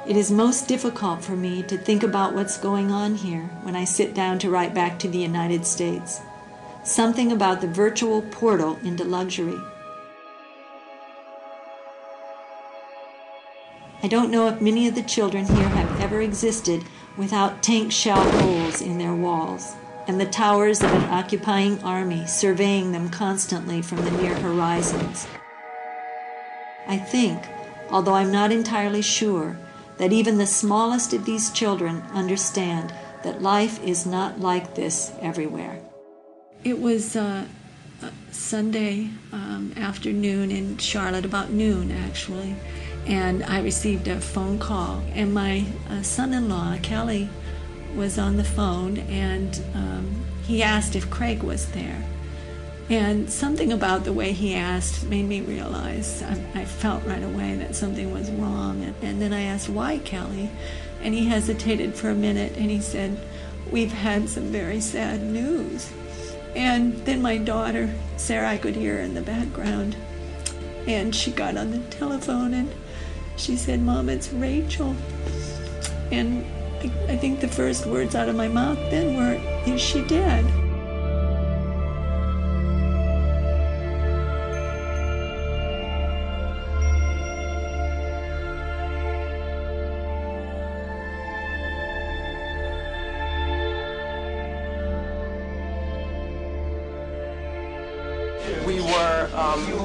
It is most difficult for me to think about what's going on here when I sit down to write back to the United States. Something about the virtual portal into luxury. I don't know if many of the children here have ever existed without tank shell holes in their walls, and the towers of an occupying army surveying them constantly from the near horizons. I think, although I'm not entirely sure, that even the smallest of these children understand that life is not like this everywhere. It was Sunday afternoon in Charlotte, about noon actually, and I received a phone call, and my son-in-law, Kelly, was on the phone, and he asked if Craig was there. And something about the way he asked made me realize, I felt right away that something was wrong. And then I asked, why, Kelly? And he hesitated for a minute, and he said, we've had some very sad news. And then my daughter, Sarah, I could hear her in the background, and she got on the telephone, and she said, Mom, it's Rachel. And I think the first words out of my mouth then were, is she dead? We were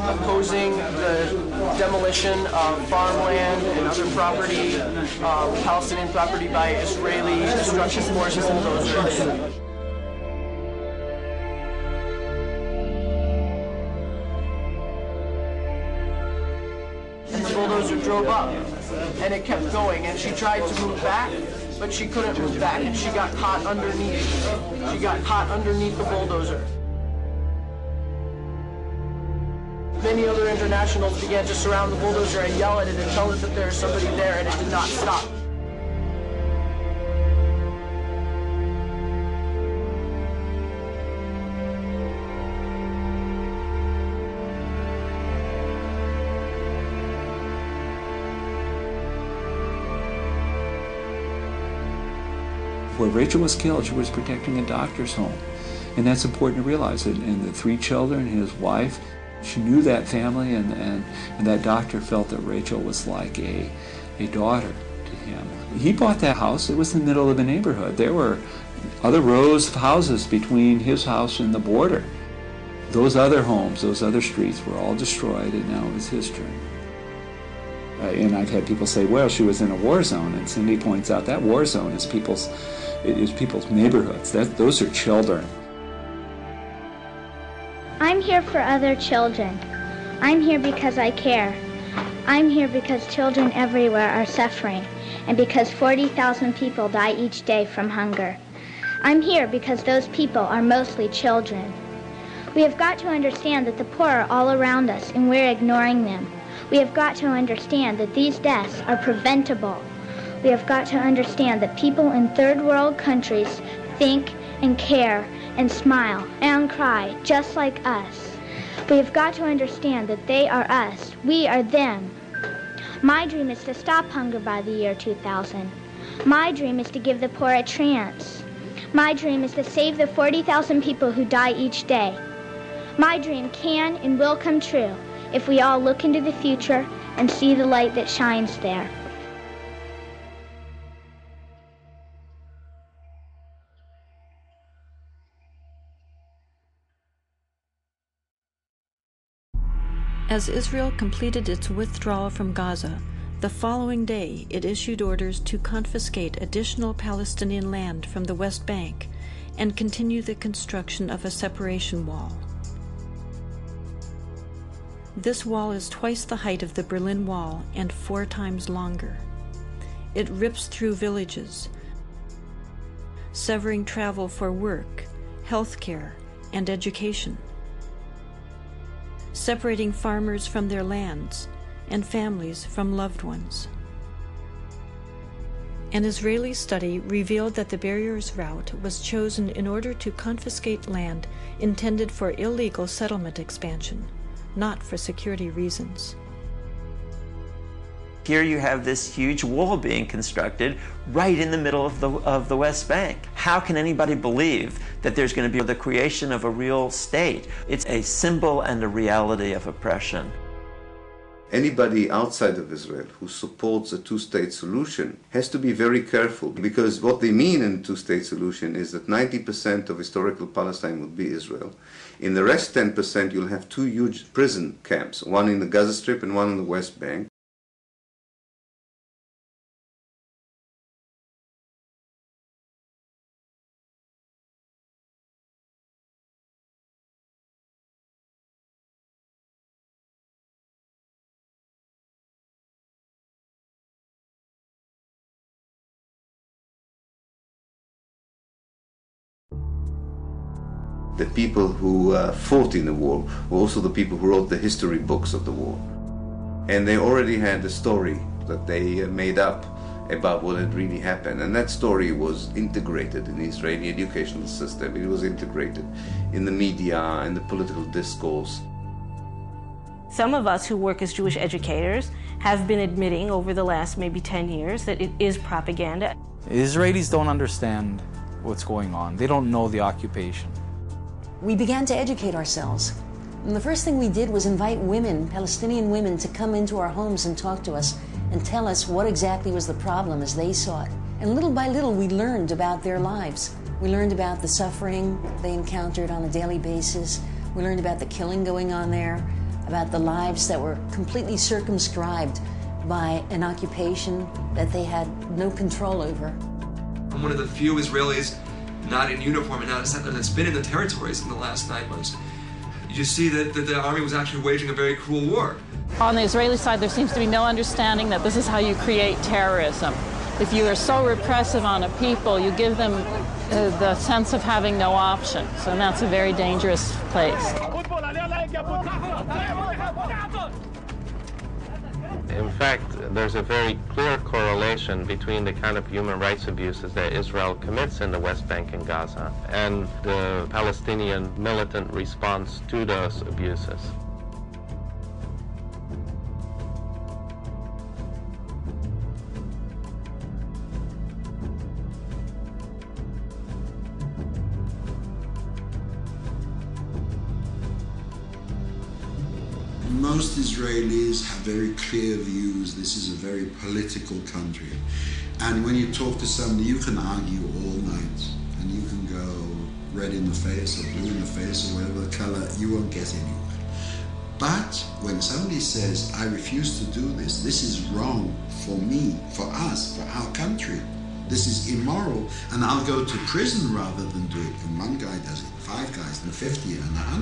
opposing the demolition of farmland and other property, Palestinian property, by Israeli destruction forces and bulldozers. And the bulldozer drove up, and it kept going, and she tried to move back, but she couldn't move back, and she got caught underneath. She got caught underneath the bulldozer. Many other internationals began to surround the bulldozer and yell at it and tell it that there's somebody there, and it did not stop. Where Rachel was killed, she was protecting a doctor's home. And that's important to realize. And the 3 children, his wife, she knew that family, and that doctor felt that Rachel was like a daughter to him. He bought that house. It was in the middle of a neighborhood. There were other rows of houses between his house and the border. Those other homes, those other streets were all destroyed, and now it was his turn. And I've had people say, well, she was in a war zone, and Cindy points out that war zone is people's neighborhoods. Those are children. I'm here for other children. I'm here because I care. I'm here because children everywhere are suffering, and because 40,000 people die each day from hunger. I'm here because those people are mostly children. We have got to understand that the poor are all around us, and we're ignoring them. We have got to understand that these deaths are preventable. We have got to understand that people in third world countries think and care and smile and cry just like us. We have got to understand that they are us, we are them. My dream is to stop hunger by the year 2000. My dream is to give the poor a chance. My dream is to save the 40,000 people who die each day. My dream can and will come true if we all look into the future and see the light that shines there. As Israel completed its withdrawal from Gaza, the following day it issued orders to confiscate additional Palestinian land from the West Bank and continue the construction of a separation wall. This wall is twice the height of the Berlin Wall and 4 times longer. It rips through villages, severing travel for work, healthcare, and education, separating farmers from their lands and families from loved ones. An Israeli study revealed that the barriers route was chosen in order to confiscate land intended for illegal settlement expansion, not for security reasons. Here you have this huge wall being constructed right in the middle of the West Bank. How can anybody believe that there's going to be the creation of a real state? It's a symbol and a reality of oppression. Anybody outside of Israel who supports a two-state solution has to be very careful, because what they mean in a two-state solution is that 90% of historical Palestine would be Israel. In the rest 10%, you'll have two huge prison camps, one in the Gaza Strip and one on the West Bank. The people who fought in the war were also the people who wrote the history books of the war. And they already had a story that they made up about what had really happened. And that story was integrated in the Israeli educational system. It was integrated in the media and the political discourse. Some of us who work as Jewish educators have been admitting over the last maybe 10 years that it is propaganda. Israelis don't understand what's going on. They don't know the occupation. We began to educate ourselves. And the first thing we did was invite women, Palestinian women, to come into our homes and talk to us and tell us what exactly was the problem as they saw it. And little by little, we learned about their lives. We learned about the suffering they encountered on a daily basis. We learned about the killing going on there, about the lives that were completely circumscribed by an occupation that they had no control over. I'm one of the few Israelis not in uniform and not a settler that's been in the territories in the last 9 months. You see that the army was actually waging a very cruel war. On the Israeli side, there seems to be no understanding that this is how you create terrorism. If you are so repressive on a people, you give them the sense of having no options, and that's a very dangerous place. In fact, there's a very clear correlation between the kind of human rights abuses that Israel commits in the West Bank and Gaza and the Palestinian militant response to those abuses. Most Israelis have very clear views. This is a very political country. And when you talk to somebody, you can argue all night. And you can go red in the face or blue in the face or whatever the color, you won't get anywhere. But when somebody says, I refuse to do this is wrong for me, for us, for our country, this is immoral, and I'll go to prison rather than do it. And one guy does it, 5 guys, and 50, and 100.